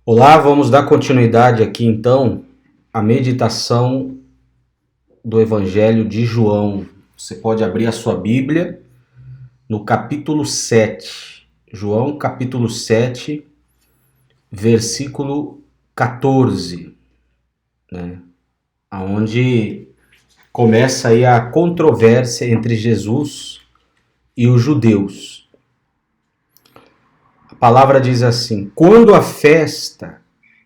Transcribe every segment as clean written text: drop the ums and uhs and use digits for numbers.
Olá, vamos dar continuidade aqui então à meditação do Evangelho de João. Você pode abrir a sua Bíblia no capítulo 7. João, capítulo 7, versículo 14, né? Onde começa aí a controvérsia entre Jesus e os judeus. A palavra diz assim: quando a festa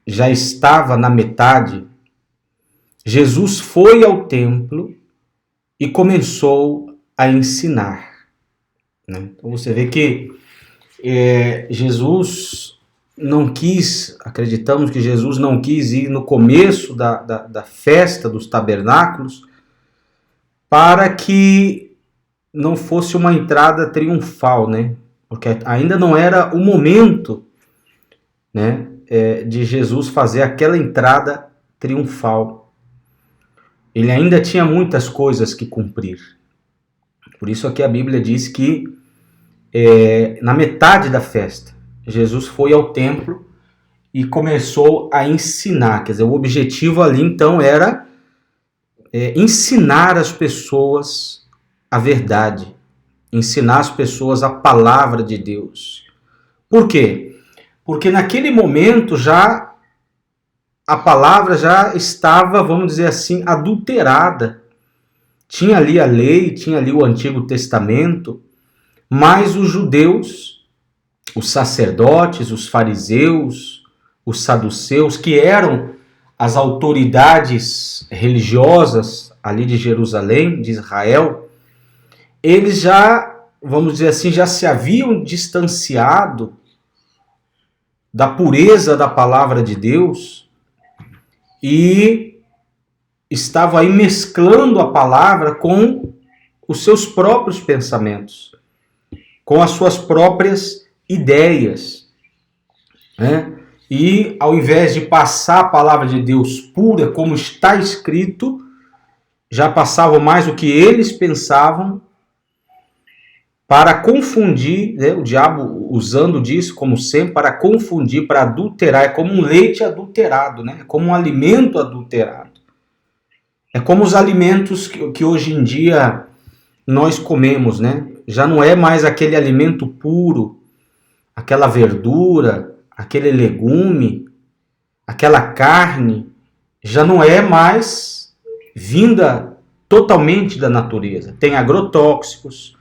já estava na metade, Jesus foi ao templo e começou a ensinar. Então você vê que Jesus não quis, acreditamos que Jesus não quis ir no começo da festa dos tabernáculos para que não fosse uma entrada triunfal, né? Porque ainda não era o momento, né, de Jesus fazer aquela entrada triunfal. Ele ainda tinha muitas coisas que cumprir. Por isso aqui a Bíblia diz que na metade da festa, Jesus foi ao templo e começou a ensinar. Quer dizer, o objetivo ali então era ensinar as pessoas a verdade, ensinar as pessoas a palavra de Deus. Por quê? Porque naquele momento já a palavra já estava, vamos dizer assim, adulterada. Tinha ali a lei, tinha ali o Antigo Testamento, mas os judeus, os sacerdotes, os fariseus, os saduceus, que eram as autoridades religiosas ali de Jerusalém, de Israel, eles já, vamos dizer assim, já se haviam distanciado da pureza da palavra de Deus e estavam aí mesclando a palavra com os seus próprios pensamentos, com as suas próprias ideias, né? E ao invés de passar a palavra de Deus pura, como está escrito, já passavam mais o que eles pensavam para confundir, né? O diabo usando disso, como sempre, para confundir, para adulterar. É como um leite adulterado, né? É como um alimento adulterado. É como os alimentos que hoje em dia nós comemos, né? Já não é mais aquele alimento puro, aquela verdura, aquele legume, aquela carne, já não é mais vinda totalmente da natureza. Tem agrotóxicos,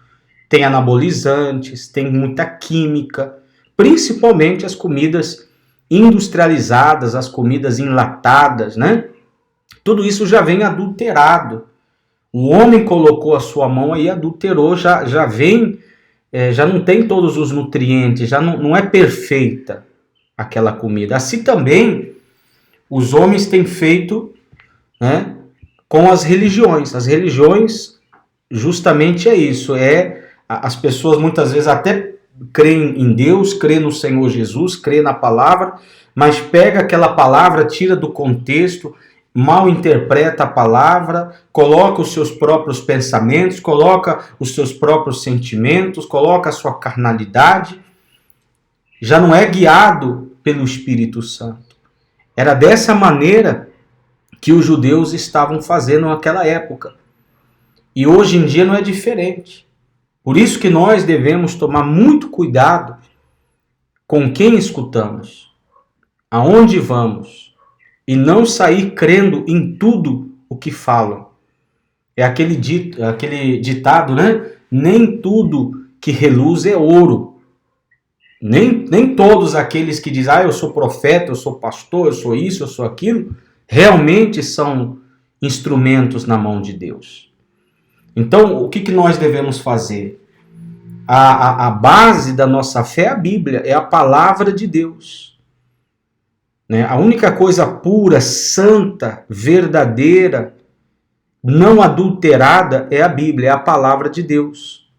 tem anabolizantes, tem muita química, principalmente as comidas industrializadas, as comidas enlatadas, né? Tudo isso já vem adulterado. O homem colocou a sua mão aí, adulterou, já vem, já não tem todos os nutrientes, já não é perfeita aquela comida. Assim também os homens têm feito, né, com as religiões. As religiões justamente é isso, as pessoas muitas vezes até creem em Deus, creem no Senhor Jesus, creem na palavra, mas pega aquela palavra, tira do contexto, mal interpreta a palavra, coloca os seus próprios pensamentos, coloca os seus próprios sentimentos, coloca a sua carnalidade, já não é guiado pelo Espírito Santo. Era dessa maneira que os judeus estavam fazendo naquela época. E hoje em dia não é diferente. Por isso que nós devemos tomar muito cuidado com quem escutamos, aonde vamos, e não sair crendo em tudo o que falam. É aquele ditado, né? Nem tudo que reluz é ouro. Nem todos aqueles que dizem, eu sou profeta, eu sou pastor, eu sou isso, eu sou aquilo, realmente são instrumentos na mão de Deus. Então, o que nós devemos fazer? A base da nossa fé é a Bíblia, é a palavra de Deus. A única coisa pura, santa, verdadeira, não adulterada é a Bíblia, é a palavra de Deus.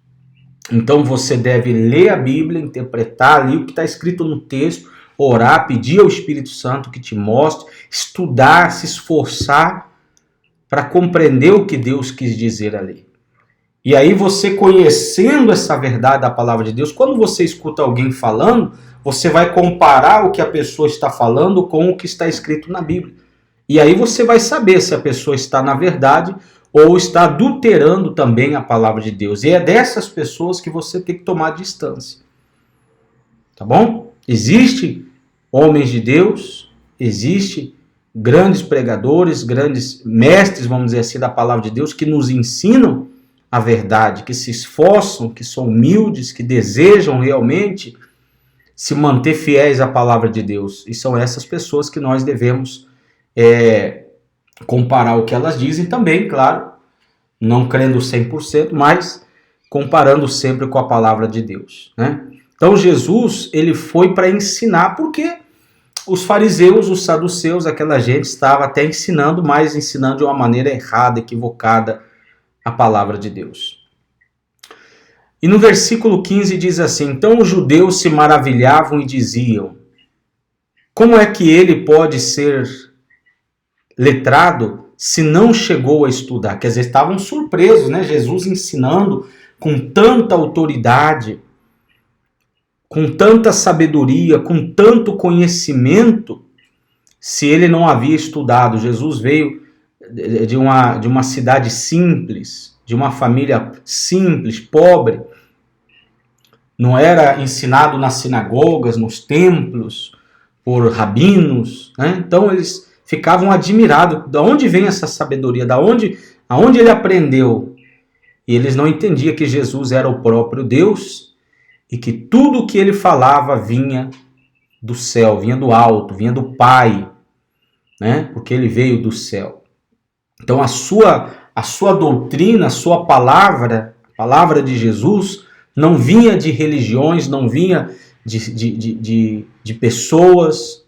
Então você deve ler a Bíblia, interpretar ali o que está escrito no texto, orar, pedir ao Espírito Santo que te mostre, estudar, se esforçar para compreender o que Deus quis dizer ali. E aí você conhecendo essa verdade da palavra de Deus, quando você escuta alguém falando, você vai comparar o que a pessoa está falando com o que está escrito na Bíblia. E aí você vai saber se a pessoa está na verdade ou está adulterando também a palavra de Deus. E é dessas pessoas que você tem que tomar distância. Tá bom? Existem homens de Deus, existem grandes pregadores, grandes mestres, vamos dizer assim, da palavra de Deus, que nos ensinam a verdade, que se esforçam, que são humildes, que desejam realmente se manter fiéis à palavra de Deus. E são essas pessoas que nós devemos comparar o que elas dizem também, claro, não crendo 100%, mas comparando sempre com a palavra de Deus, né? Então Jesus, ele foi para ensinar, porque os fariseus, os saduceus, aquela gente estava até ensinando, mas ensinando de uma maneira errada, equivocada, a palavra de Deus. E no versículo 15 diz assim: então os judeus se maravilhavam e diziam: como é que ele pode ser letrado se não chegou a estudar? Quer dizer, estavam surpresos, né? Jesus ensinando com tanta autoridade, com tanta sabedoria, com tanto conhecimento, se ele não havia estudado. Jesus veio de uma cidade simples, de uma família simples, pobre, não era ensinado nas sinagogas, nos templos, por rabinos, né? Então eles ficavam admirados, de onde vem essa sabedoria, aonde ele aprendeu? E eles não entendiam que Jesus era o próprio Deus e que tudo o que ele falava vinha do céu, vinha do alto, vinha do Pai, né? Porque ele veio do céu. Então a sua doutrina, a sua palavra, a palavra de Jesus, não vinha de religiões, não vinha de pessoas,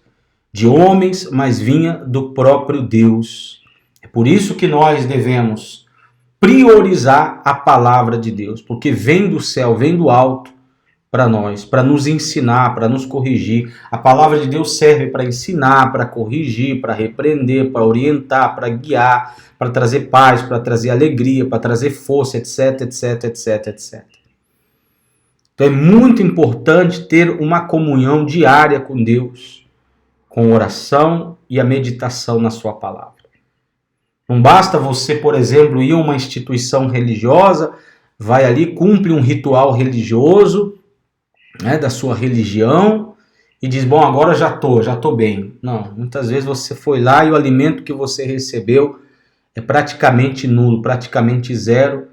de homens, mas vinha do próprio Deus. É por isso que nós devemos priorizar a palavra de Deus, porque vem do céu, vem do alto para nós, para nos ensinar, para nos corrigir. A palavra de Deus serve para ensinar, para corrigir, para repreender, para orientar, para guiar, para trazer paz, para trazer alegria, para trazer força, etc, etc, etc, etc. Então é muito importante ter uma comunhão diária com Deus, com oração e a meditação na sua palavra. Não basta você, por exemplo, ir a uma instituição religiosa, vai ali, cumpre um ritual religioso, né, da sua religião, e diz: bom, agora já tô bem. Não, muitas vezes você foi lá e o alimento que você recebeu é praticamente nulo, praticamente zero,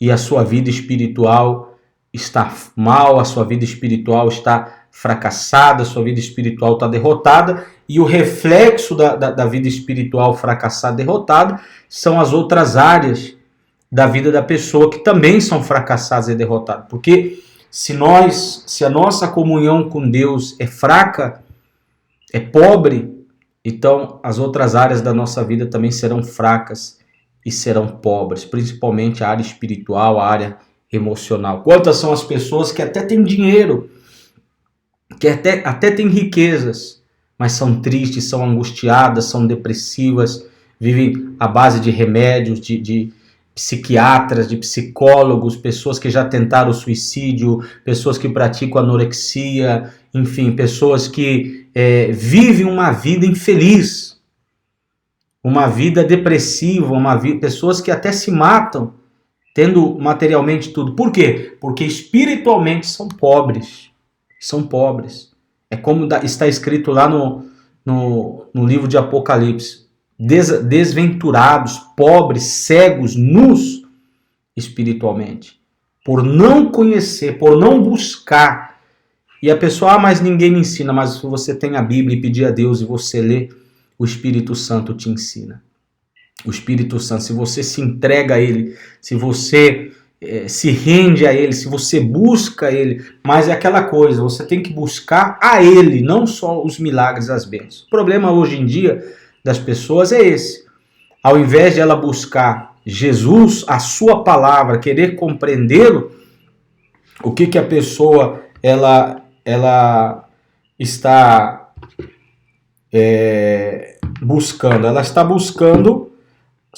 e a sua vida espiritual está mal, a sua vida espiritual está fracassada, a sua vida espiritual está derrotada, e o reflexo da vida espiritual fracassada, derrotada, são as outras áreas da vida da pessoa que também são fracassadas e derrotadas. Porque se a nossa comunhão com Deus é fraca, é pobre, então as outras áreas da nossa vida também serão fracas e serão pobres, principalmente a área espiritual, a área emocional. Quantas são as pessoas que até têm dinheiro, que até têm riquezas, mas são tristes, são angustiadas, são depressivas, vivem à base de remédios, de psiquiatras, de psicólogos, pessoas que já tentaram suicídio, pessoas que praticam anorexia, enfim, pessoas que vivem uma vida infeliz, uma vida depressiva, pessoas que até se matam, tendo materialmente tudo. Por quê? Porque espiritualmente são pobres. São pobres. É como está escrito lá no livro de Apocalipse: desventurados, pobres, cegos, nus espiritualmente, por não conhecer, por não buscar. E a pessoa: mas ninguém me ensina. Mas se você tem a Bíblia e pedir a Deus e você lê, o Espírito Santo te ensina. O Espírito Santo, se você se entrega a Ele, se você se rende a Ele, se você busca Ele, mas é aquela coisa, você tem que buscar a Ele, não só os milagres, as bênçãos. O problema hoje em dia das pessoas é esse. Ao invés de ela buscar Jesus, a sua palavra, querer compreendê-lo, o que a pessoa ela está buscando? Ela está buscando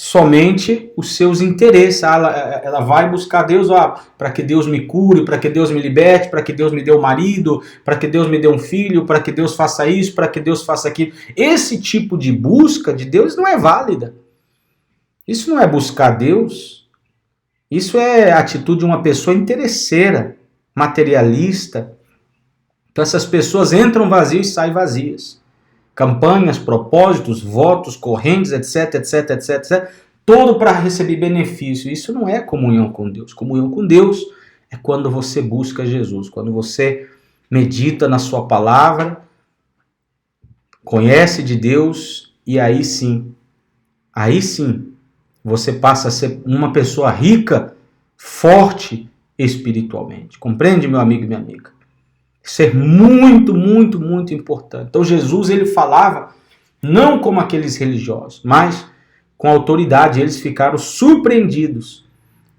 somente os seus interesses. Ela vai buscar Deus para que Deus me cure, para que Deus me liberte, para que Deus me dê um marido, para que Deus me dê um filho, para que Deus faça isso, para que Deus faça aquilo. Esse tipo de busca de Deus não é válida. Isso não é buscar Deus. Isso é a atitude de uma pessoa interesseira, materialista. Então essas pessoas entram vazias e saem vazias. Campanhas, propósitos, votos, correntes, etc, etc, etc, etc. Todo para receber benefício. Isso não é comunhão com Deus. Comunhão com Deus é quando você busca Jesus, quando você medita na sua palavra, conhece de Deus e aí sim, você passa a ser uma pessoa rica, forte espiritualmente. Compreende, meu amigo e minha amiga? Isso é muito, muito, muito importante. Então Jesus, ele falava não como aqueles religiosos, mas com autoridade. Eles ficaram surpreendidos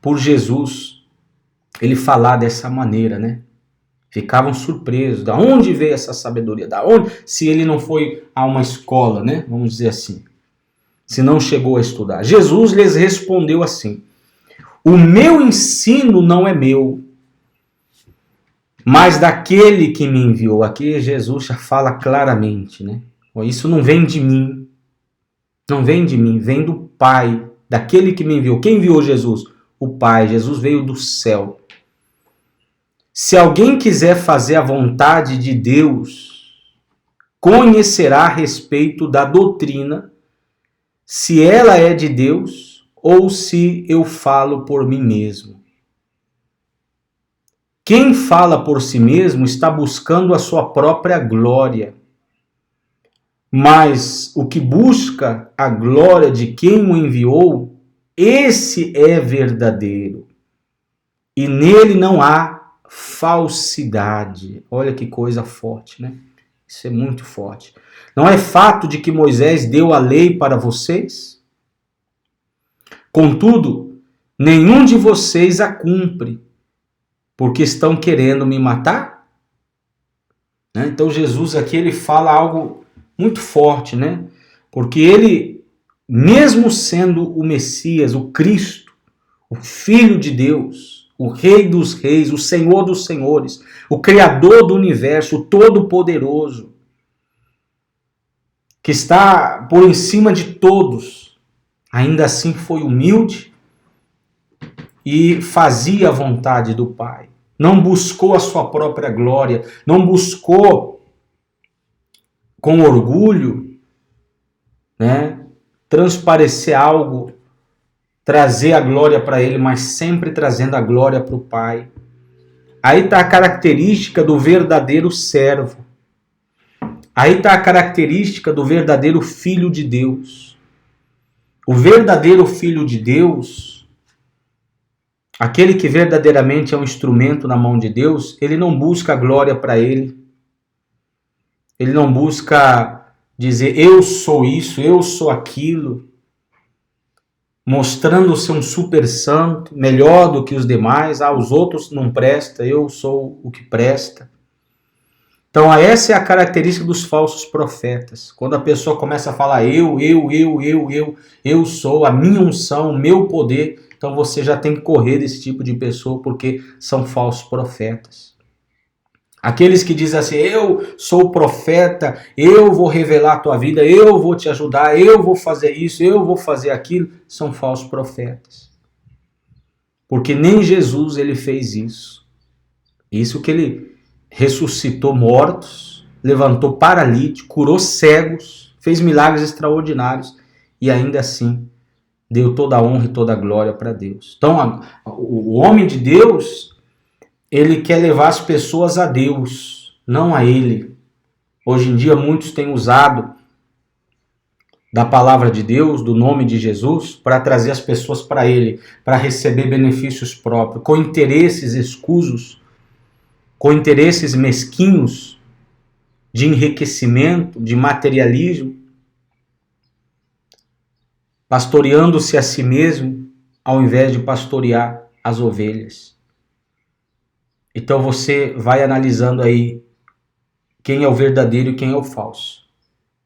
por Jesus ele falar dessa maneira, né? Ficavam surpresos. Da onde veio essa sabedoria? Da onde? Se ele não foi a uma escola, né? Vamos dizer assim. Se não chegou a estudar. Jesus lhes respondeu assim: o meu ensino não é meu, mas daquele que me enviou. Aqui Jesus já fala claramente, né? Isso não vem de mim. Não vem de mim, vem do Pai, daquele que me enviou. Quem enviou Jesus? O Pai. Jesus veio do céu. Se alguém quiser fazer a vontade de Deus, conhecerá a respeito da doutrina, se ela é de Deus ou se eu falo por mim mesmo. Quem fala por si mesmo está buscando a sua própria glória. Mas o que busca a glória de quem o enviou, esse é verdadeiro. E nele não há falsidade. Olha que coisa forte, né? Isso é muito forte. Não é fato de que Moisés deu a lei para vocês? Contudo, nenhum de vocês a cumpre, porque estão querendo me matar? Então Jesus aqui ele fala algo muito forte, né? Porque ele, mesmo sendo o Messias, o Cristo, o Filho de Deus, o Rei dos Reis, o Senhor dos Senhores, o Criador do Universo, o Todo-Poderoso, que está por em cima de todos, ainda assim foi humilde e fazia a vontade do Pai. Não buscou a sua própria glória, não buscou com orgulho, né, transparecer algo, trazer a glória para ele, mas sempre trazendo a glória para o Pai. Aí está a característica do verdadeiro servo. Aí está a característica do verdadeiro Filho de Deus. O verdadeiro Filho de Deus, aquele que verdadeiramente é um instrumento na mão de Deus, ele não busca a glória para ele. Ele não busca dizer, eu sou isso, eu sou aquilo, mostrando ser um super santo, melhor do que os demais. Os outros não prestam, eu sou o que presta. Então essa é a característica dos falsos profetas. Quando a pessoa começa a falar eu sou, a minha unção, o meu poder, então você já tem que correr desse tipo de pessoa, porque são falsos profetas. Aqueles que dizem assim, eu sou profeta, eu vou revelar a tua vida, eu vou te ajudar, eu vou fazer isso, eu vou fazer aquilo, são falsos profetas. Porque nem Jesus ele fez isso. Isso que ele ressuscitou mortos, levantou paralíticos, curou cegos, fez milagres extraordinários e ainda assim deu toda a honra e toda a glória para Deus. Então o homem de Deus, ele quer levar as pessoas a Deus, não a ele. Hoje em dia muitos têm usado da palavra de Deus, do nome de Jesus, para trazer as pessoas para ele, para receber benefícios próprios, com interesses escusos, com interesses mesquinhos, de enriquecimento, de materialismo, pastoreando-se a si mesmo, ao invés de pastorear as ovelhas. Então você vai analisando aí quem é o verdadeiro e quem é o falso.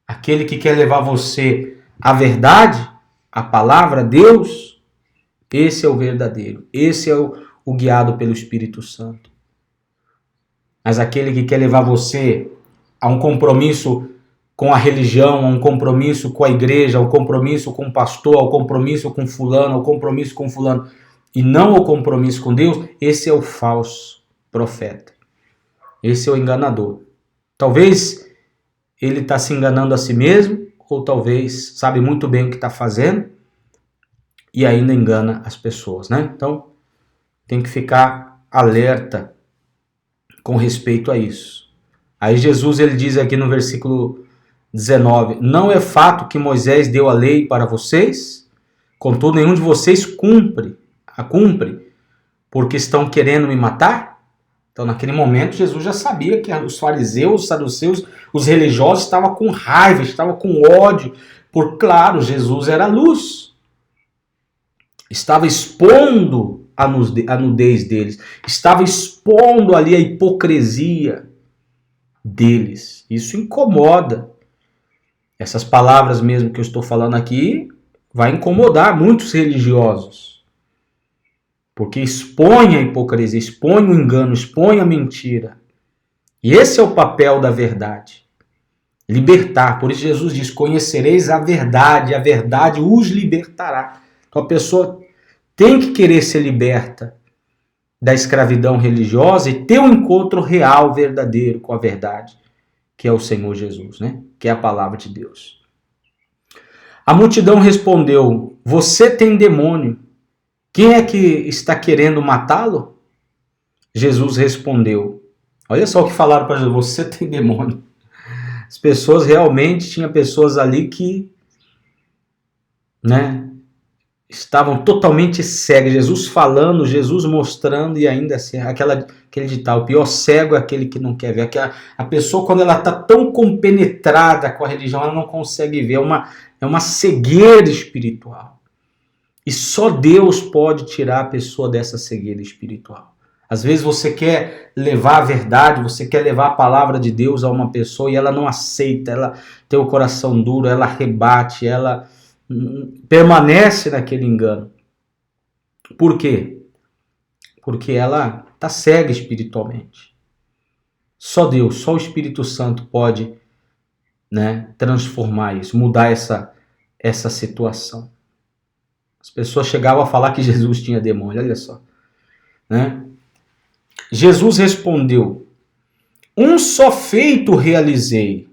Aquele que quer levar você à verdade, a palavra, Deus, esse é o verdadeiro, esse é o guiado pelo Espírito Santo. Mas aquele que quer levar você a um compromisso com a religião, a um compromisso com a igreja, a um compromisso com o pastor, a um compromisso com fulano, a um compromisso com fulano, e não o compromisso com Deus, esse é o falso profeta. Esse é o enganador. Talvez ele está se enganando a si mesmo, ou talvez sabe muito bem o que está fazendo e ainda engana as pessoas, né? Então, tem que ficar alerta com respeito a isso. Aí Jesus, ele diz aqui no versículo 19, não é fato que Moisés deu a lei para vocês, contudo nenhum de vocês cumpre, porque estão querendo me matar? Então, naquele momento, Jesus já sabia que os fariseus, os saduceus, os religiosos estavam com raiva, estavam com ódio, por claro, Jesus era luz. Estava expondo a nudez deles, estava expondo ali a hipocrisia deles. Isso incomoda. Essas palavras mesmo que eu estou falando aqui vai incomodar muitos religiosos. Porque expõe a hipocrisia, expõe o engano, expõe a mentira. E esse é o papel da verdade. Libertar. Por isso Jesus diz, conhecereis a verdade os libertará. Então a pessoa tem que querer ser liberta da escravidão religiosa e ter um encontro real, verdadeiro com a verdade, que é o Senhor Jesus, né? Que é a palavra de Deus. A multidão respondeu, você tem demônio. Quem é que está querendo matá-lo? Jesus respondeu. Olha só o que falaram para Jesus. Você tem demônio. As pessoas realmente, tinha pessoas ali que, né, estavam totalmente cegas. Jesus falando, Jesus mostrando e ainda assim, aquele ditado, o pior cego é aquele que não quer ver. A pessoa, quando ela está tão compenetrada com a religião, ela não consegue ver. É uma cegueira espiritual. E só Deus pode tirar a pessoa dessa cegueira espiritual. Às vezes você quer levar a verdade, você quer levar a palavra de Deus a uma pessoa e ela não aceita, ela tem o coração duro, ela rebate, ela permanece naquele engano. Por quê? Porque ela está cega espiritualmente. Só Deus, só o Espírito Santo pode, né, transformar isso, mudar essa situação. As pessoas chegavam a falar que Jesus tinha demônio, olha só. Né? Jesus respondeu, um só feito realizei,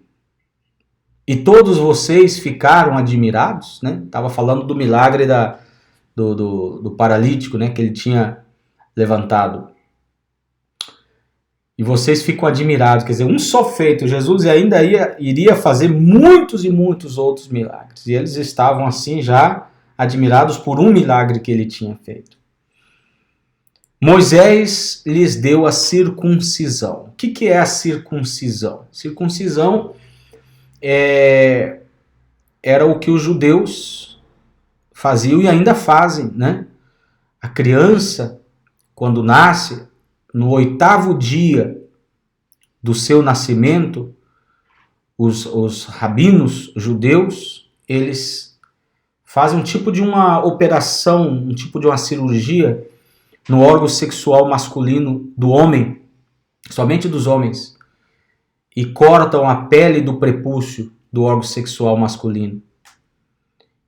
e todos vocês ficaram admirados? Né? Estava falando do milagre do paralítico, né, que ele tinha levantado. E vocês ficam admirados, quer dizer, um só feito. Jesus ainda iria fazer muitos e muitos outros milagres. E eles estavam assim já admirados por um milagre que ele tinha feito. Moisés lhes deu a circuncisão. O que é a circuncisão? Circuncisão era o que os judeus faziam e ainda fazem, né? A criança, quando nasce, no 8º dia do seu nascimento, os rabinos judeus, eles fazem um tipo de uma operação, um tipo de uma cirurgia no órgão sexual masculino do homem, somente dos homens, e cortam a pele do prepúcio do órgão sexual masculino.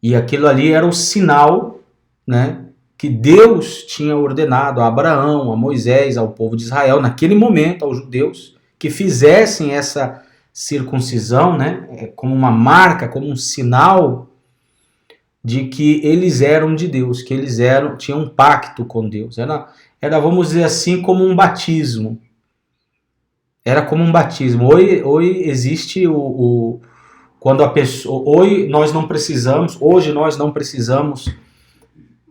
E aquilo ali era o sinal, né, que Deus tinha ordenado a Abraão, a Moisés, ao povo de Israel, naquele momento, aos judeus, que fizessem essa circuncisão, né, como uma marca, como um sinal de que eles eram de Deus, que eles tinham um pacto com Deus. Era, vamos dizer assim, como um batismo. Era como um batismo. Hoje existe quando a pessoa, hoje nós não precisamos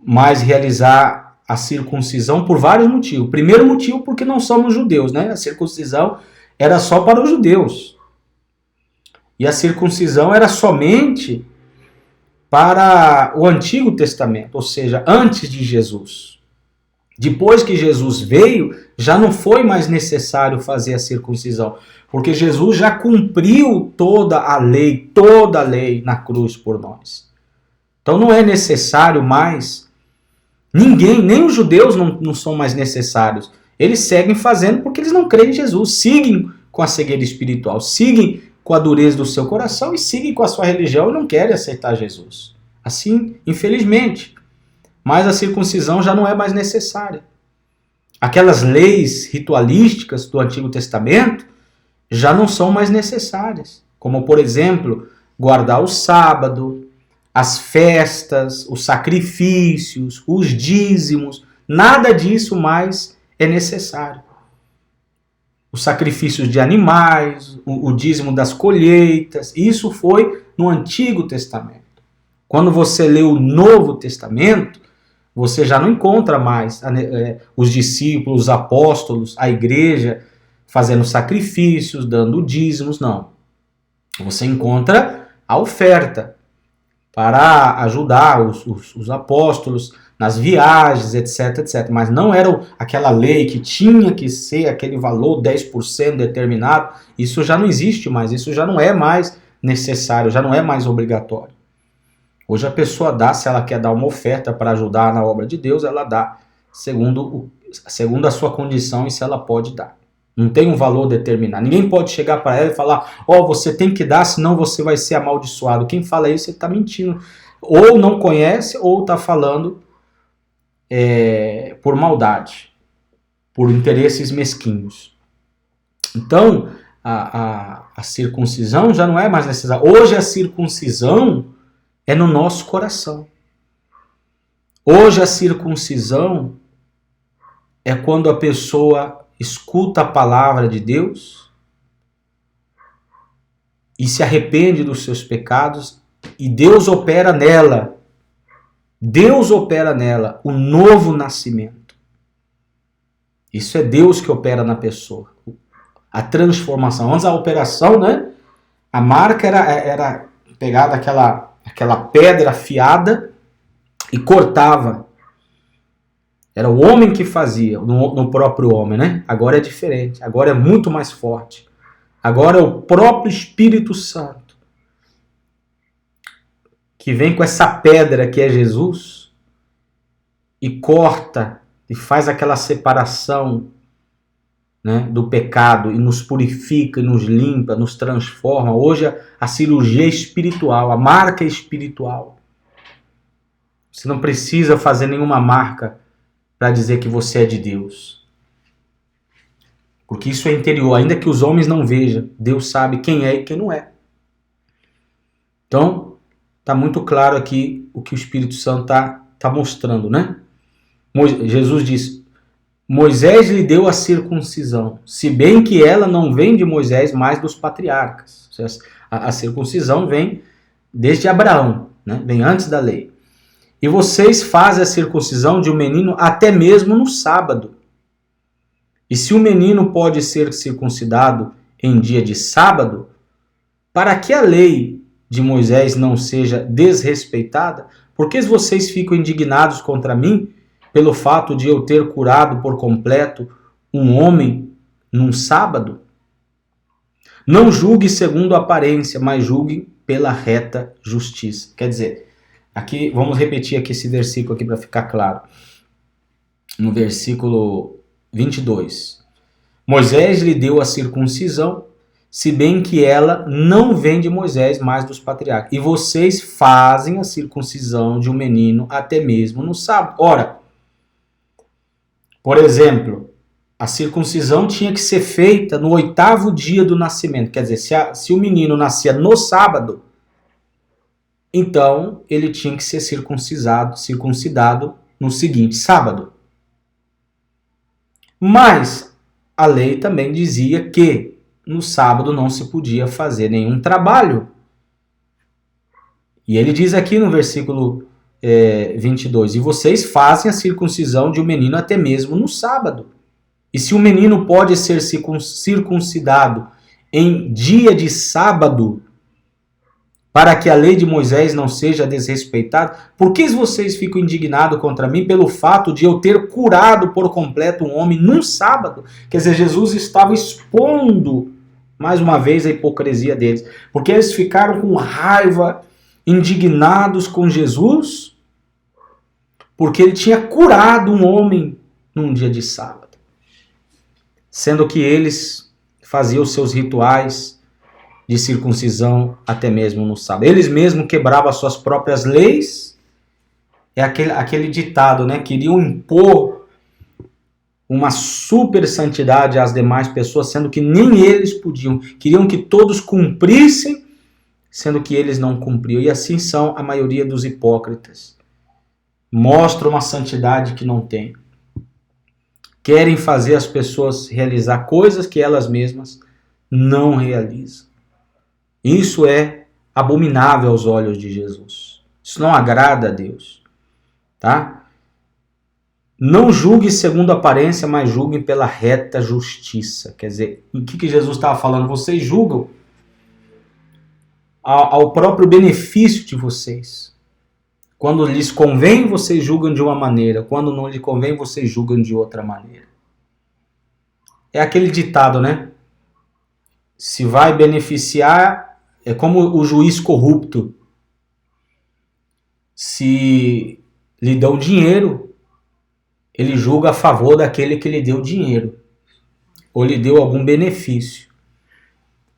mais realizar a circuncisão por vários motivos. Primeiro motivo, porque não somos judeus, né? A circuncisão era só para os judeus. E a circuncisão era somente para o Antigo Testamento, ou seja, antes de Jesus. Depois que Jesus veio, já não foi mais necessário fazer a circuncisão, porque Jesus já cumpriu toda a lei na cruz por nós. Então não é necessário mais, ninguém, nem os judeus não são mais necessários. Eles seguem fazendo porque eles não creem em Jesus, seguem com a cegueira espiritual, seguem com a dureza do seu coração e seguem com a sua religião e não querem aceitar Jesus. Assim, infelizmente. Mas a circuncisão já não é mais necessária. Aquelas leis ritualísticas do Antigo Testamento já não são mais necessárias. Como, por exemplo, guardar o sábado, as festas, os sacrifícios, os dízimos. Nada disso mais é necessário. Os sacrifícios de animais, o dízimo das colheitas, isso foi no Antigo Testamento. Quando você lê o Novo Testamento, você já não encontra mais os discípulos, os apóstolos, a igreja fazendo sacrifícios, dando dízimos, não. Você encontra a oferta para ajudar os apóstolos nas viagens, etc, etc. Mas não era aquela lei que tinha que ser aquele valor 10% determinado. Isso já não existe mais, isso já não é mais necessário, já não é mais obrigatório. Hoje a pessoa dá, se ela quer dar uma oferta para ajudar na obra de Deus, ela dá segundo a sua condição e se ela pode dar. Não tem um valor determinado. Ninguém pode chegar para ela e falar, você tem que dar, senão você vai ser amaldiçoado. Quem fala isso, ele está mentindo. Ou não conhece, ou está falando por maldade, por interesses mesquinhos. Então, a circuncisão já não é mais necessária. Hoje a circuncisão é no nosso coração. Hoje a circuncisão é quando a pessoa escuta a palavra de Deus e se arrepende dos seus pecados e Deus opera nela. Deus opera nela o novo nascimento. Isso é Deus que opera na pessoa. A transformação. Antes a operação, né? A marca era pegada aquela pedra afiada e cortava. Era o homem que fazia, no próprio homem, né? Agora é diferente, agora é muito mais forte. Agora é o próprio Espírito Santo que vem com essa pedra que é Jesus e corta e faz aquela separação, né, do pecado e nos purifica, e nos limpa, nos transforma. Hoje a cirurgia é espiritual, a marca é espiritual. Você não precisa fazer nenhuma marca para dizer que você é de Deus. Porque isso é interior, ainda que os homens não vejam, Deus sabe quem é e quem não é. Então, está muito claro aqui o que o Espírito Santo está mostrando, né? Jesus diz, Moisés lhe deu a circuncisão, se bem que ela não vem de Moisés, mas dos patriarcas. A circuncisão vem desde Abraão, né? Vem antes da lei. E vocês fazem a circuncisão de um menino até mesmo no sábado. E se o menino pode ser circuncidado em dia de sábado, para que a lei de Moisés não seja desrespeitada, por que vocês ficam indignados contra mim pelo fato de eu ter curado por completo um homem num sábado? Não julgue segundo a aparência, mas julgue pela reta justiça. Quer dizer, aqui, vamos repetir aqui esse versículo aqui para ficar claro. No versículo 22. Moisés lhe deu a circuncisão, se bem que ela não vem de Moisés, mas dos patriarcas. E vocês fazem a circuncisão de um menino até mesmo no sábado. Ora, por exemplo, a circuncisão tinha que ser feita no 8º dia do nascimento. Quer dizer, se o menino nascia no sábado, então ele tinha que ser circuncidado no seguinte sábado. Mas a lei também dizia que no sábado não se podia fazer nenhum trabalho. E ele diz aqui no versículo 22, e vocês fazem a circuncisão de um menino até mesmo no sábado. E se o menino pode ser circuncidado em dia de sábado, para que a lei de Moisés não seja desrespeitada, por que vocês ficam indignados contra mim pelo fato de eu ter curado por completo um homem num sábado? Quer dizer, Jesus estava expondo, mais uma vez, a hipocrisia deles. Porque eles ficaram com raiva indignados com Jesus, porque ele tinha curado um homem num dia de sábado, sendo que eles faziam os seus rituais de circuncisão até mesmo no sábado. Eles mesmos quebravam as suas próprias leis. É aquele ditado, né? Queriam impor uma super santidade às demais pessoas, sendo que nem eles podiam. Queriam que todos cumprissem, sendo que eles não cumpriam. E assim são a maioria dos hipócritas. Mostram uma santidade que não tem. Querem fazer as pessoas realizar coisas que elas mesmas não realizam. Isso é abominável aos olhos de Jesus. Isso não agrada a Deus. Tá? Não julgue segundo a aparência, mas julguem pela reta justiça. Quer dizer, o que Jesus estava falando? Vocês julgam ao próprio benefício de vocês. Quando lhes convém, vocês julgam de uma maneira. Quando não lhes convém, vocês julgam de outra maneira. É aquele ditado, né? Se vai beneficiar, é como o juiz corrupto. Se lhe dão dinheiro, ele julga a favor daquele que lhe deu dinheiro, ou lhe deu algum benefício.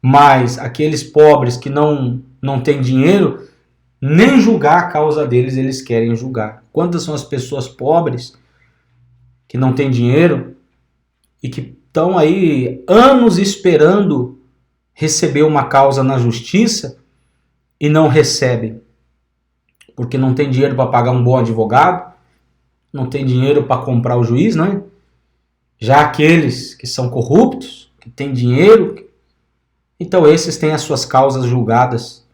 Mas aqueles pobres que não têm dinheiro, nem julgar a causa deles eles querem julgar. Quantas são as pessoas pobres que não têm dinheiro e que estão aí anos esperando receber uma causa na justiça e não recebem? Porque não tem dinheiro para pagar um bom advogado, não tem dinheiro para comprar o juiz, não é? Já aqueles que são corruptos, que têm dinheiro, então esses têm as suas causas julgadas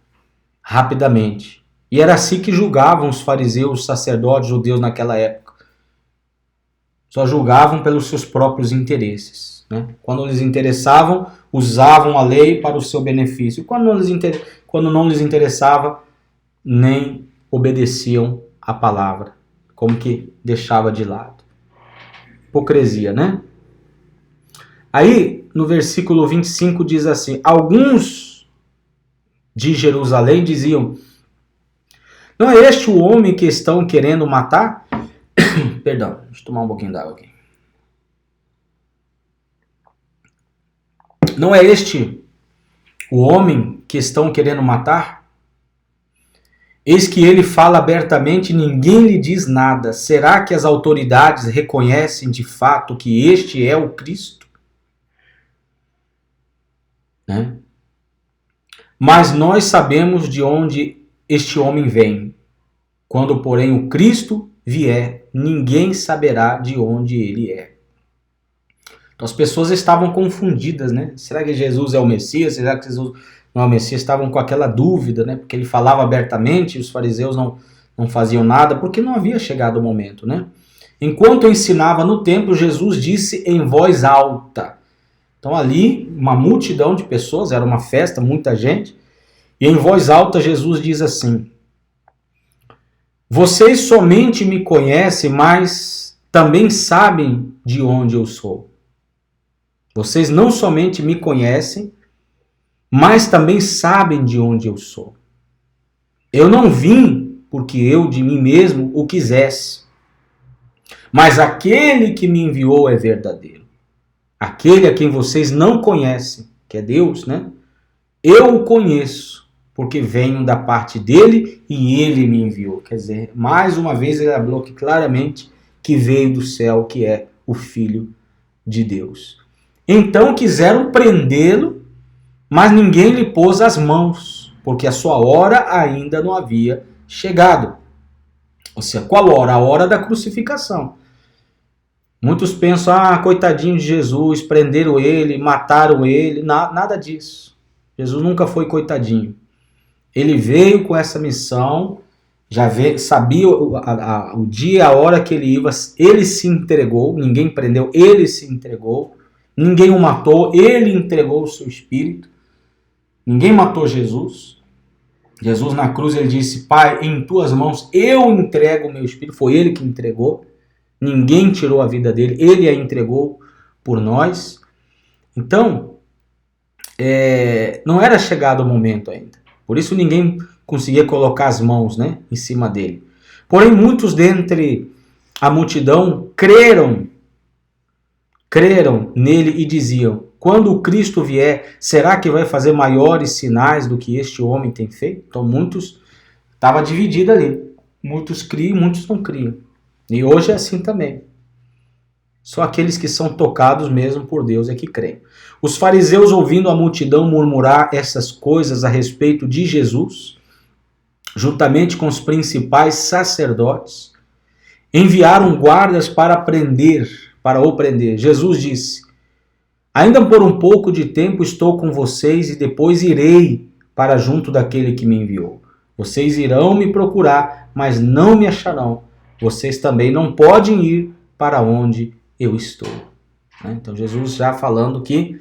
rapidamente. E era assim que julgavam os fariseus, os sacerdotes judeus naquela época. Só julgavam pelos seus próprios interesses. Né? Quando lhes interessavam, usavam a lei para o seu benefício. Quando não lhes interessava, nem obedeciam a palavra, como que deixava de lado. Hipocrisia, né? Aí, no versículo 25 diz assim: alguns de Jerusalém diziam: não é este o homem que estão querendo matar? Perdão, deixa eu tomar um pouquinho d'água aqui. Não é este o homem que estão querendo matar? Eis que ele fala abertamente e ninguém lhe diz nada. Será que as autoridades reconhecem de fato que este é o Cristo? Né? Mas nós sabemos de onde este homem vem. Quando, porém, o Cristo vier, ninguém saberá de onde ele é. Então as pessoas estavam confundidas, né? Será que Jesus é o Messias? Será que Jesus não é o Messias? Estavam com aquela dúvida, né? Porque ele falava abertamente, os fariseus não faziam nada, porque não havia chegado o momento, né? Enquanto ensinava no templo, Jesus disse em voz alta. Então ali, uma multidão de pessoas, era uma festa, muita gente, e em voz alta Jesus diz assim: vocês somente me conhecem, mas também sabem de onde eu sou. Vocês não somente me conhecem, mas também sabem de onde eu sou. Eu não vim porque eu de mim mesmo o quisesse, mas aquele que me enviou é verdadeiro. Aquele a quem vocês não conhecem, que é Deus, né? Eu o conheço, porque venho da parte dele e ele me enviou. Quer dizer, mais uma vez ele falou que claramente que veio do céu, que é o Filho de Deus. Então quiseram prendê-lo, mas ninguém lhe pôs as mãos, porque a sua hora ainda não havia chegado. Ou seja, qual hora? A hora da crucificação. Muitos pensam, coitadinho de Jesus, prenderam ele, mataram ele. Nada disso. Jesus nunca foi coitadinho. Ele veio com essa missão, sabia o dia, a hora que ele ia, ele se entregou, ninguém prendeu, ele se entregou. Ninguém o matou, ele entregou o seu espírito. Ninguém matou Jesus. Jesus na cruz ele disse: Pai, em tuas mãos eu entrego o meu espírito. Foi ele que entregou. Ninguém tirou a vida dele, ele a entregou por nós. Então, não era chegado o momento ainda. Por isso ninguém conseguia colocar as mãos, né, em cima dele. Porém, muitos dentre a multidão creram nele e diziam: quando o Cristo vier, será que vai fazer maiores sinais do que este homem tem feito? Então muitos, estava dividido ali. Muitos criam, muitos não criam. E hoje é assim também. Só aqueles que são tocados mesmo por Deus é que creem. Os fariseus, ouvindo a multidão murmurar essas coisas a respeito de Jesus, juntamente com os principais sacerdotes, enviaram guardas para o prender. Jesus disse: ainda por um pouco de tempo estou com vocês e depois irei para junto daquele que me enviou. Vocês irão me procurar, mas não me acharão. Vocês também não podem ir para onde eu estou. Então Jesus já falando que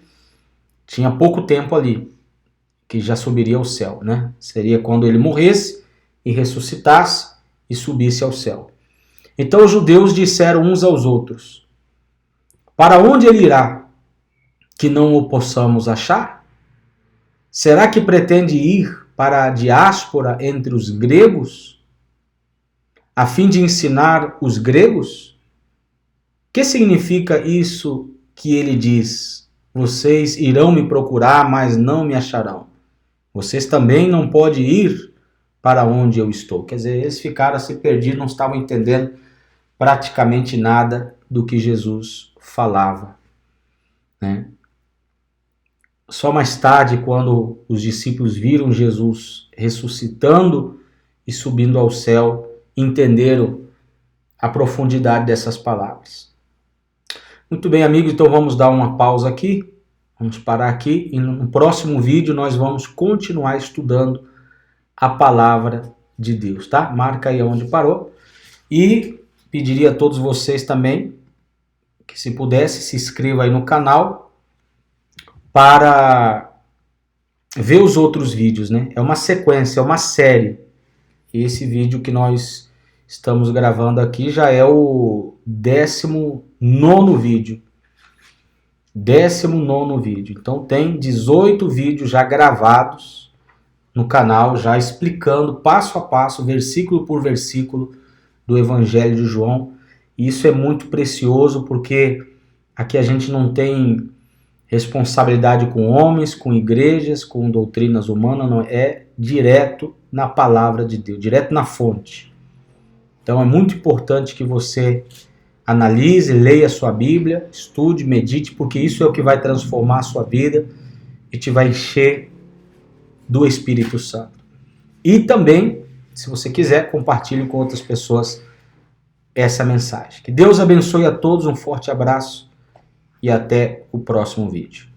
tinha pouco tempo ali, que já subiria ao céu. Seria quando ele morresse e ressuscitasse e subisse ao céu. Então os judeus disseram uns aos outros: para onde ele irá, que não o possamos achar? Será que pretende ir para a diáspora entre os gregos, a fim de ensinar os gregos? O que significa isso que ele diz? Vocês irão me procurar, mas não me acharão. Vocês também não podem ir para onde eu estou. Quer dizer, eles ficaram assim perdidos, não estavam entendendo praticamente nada do que Jesus falava. Só mais tarde, quando os discípulos viram Jesus ressuscitando e subindo ao céu, entenderam a profundidade dessas palavras. Muito bem, amigos, então vamos dar uma pausa aqui, vamos parar aqui e no próximo vídeo nós vamos continuar estudando a palavra de Deus, tá? Marca aí onde parou e pediria a todos vocês também que, se pudesse, se inscreva aí no canal para ver os outros vídeos, É uma sequência, é uma série. E esse vídeo que nós estamos gravando aqui já é o 19º vídeo. 19º vídeo. Então tem 18 vídeos já gravados no canal, já explicando passo a passo, versículo por versículo do Evangelho de João. E isso é muito precioso porque aqui a gente não tem responsabilidade com homens, com igrejas, com doutrinas humanas, não, é direto na palavra de Deus, direto na fonte. Então é muito importante que você analise, leia a sua Bíblia, estude, medite, porque isso é o que vai transformar a sua vida e te vai encher do Espírito Santo. E também, se você quiser, compartilhe com outras pessoas essa mensagem. Que Deus abençoe a todos, um forte abraço e até o próximo vídeo.